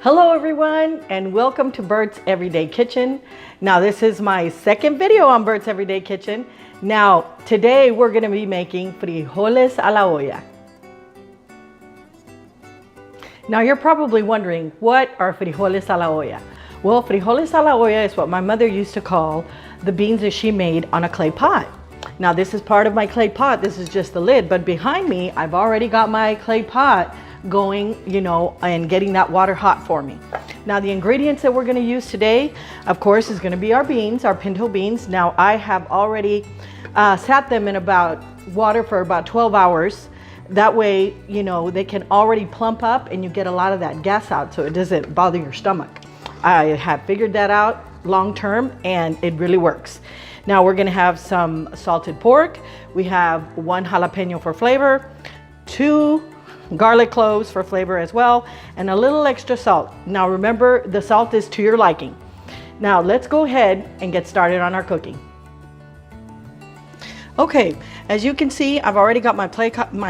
Hello everyone, and welcome to Bert's Everyday Kitchen. Now this is my second video on Bert's Everyday Kitchen. Now today we're going to be making frijoles a la olla. Now you're probably wondering, what are frijoles a la olla? Well, frijoles a la olla is what my mother used to call the beans that she made on a clay pot. Now this is part of my clay pot. This is just the lid, but behind me I've already got my clay pot going, and getting that water hot for me. Now the ingredients that we're going to use today, of course, is going to be our beans, our pinto beans. Now I have already sat them in water for about 12 hours. That way, they can already plump up and you get a lot of that gas out so it doesn't bother your stomach. I have figured that out long term and it really works. Now we're going to have some salted pork. We have 1 jalapeno for flavor, 2 garlic cloves for flavor as well, and a little extra salt. Now remember, the salt is to your liking. Now let's go ahead and get started on our cooking. Okay, as you can see, I've already got my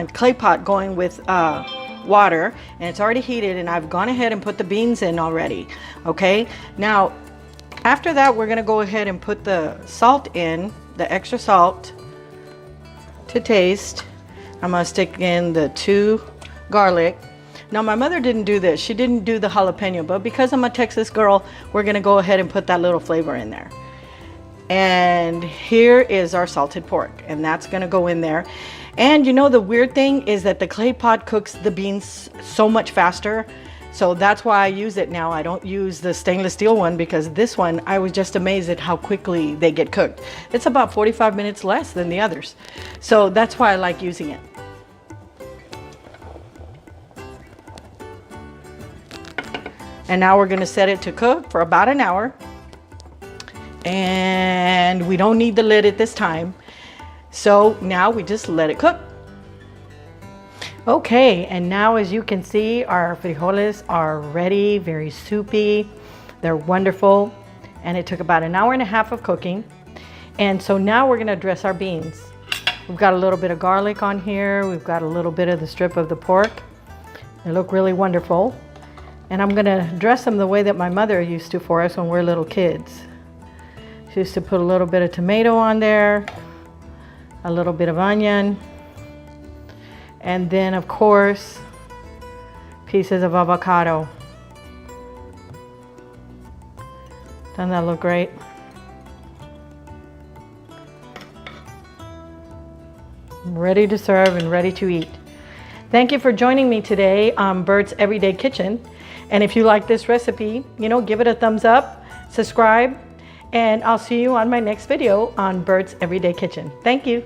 clay pot going with water, and it's already heated, and I've gone ahead and put the beans in already. Okay, now after that we're going to go ahead and put the salt in, the extra salt to taste. I'm going to stick in the 2 garlic. Now my mother didn't do this. She didn't do the jalapeno, but because I'm a Texas girl, we're going to go ahead and put that little flavor in there. And here is our salted pork, and that's going to go in there. And the weird thing is that the clay pot cooks the beans so much faster. So that's why I use it now. I don't use the stainless steel one, because this one, I was just amazed at how quickly they get cooked. It's about 45 minutes less than the others. So that's why I like using it. And now we're going to set it to cook for about an hour. And we don't need the lid at this time. So now we just let it cook. Okay, and now as you can see, our frijoles are ready, very soupy. They're wonderful. And it took about an hour and a half of cooking. And so now we're going to dress our beans. We've got a little bit of garlic on here. We've got a little bit of the strip of the pork. They look really wonderful. And I'm going to dress them the way that my mother used to for us when we were little kids. She used to put a little bit of tomato on there, a little bit of onion, and then of course pieces of avocado. Doesn't that look great? Ready to serve and ready to eat. Thank you for joining me today on Bert's Everyday Kitchen. And if you like this recipe, give it a thumbs up, subscribe, and I'll see you on my next video on Bert's Everyday Kitchen. Thank you.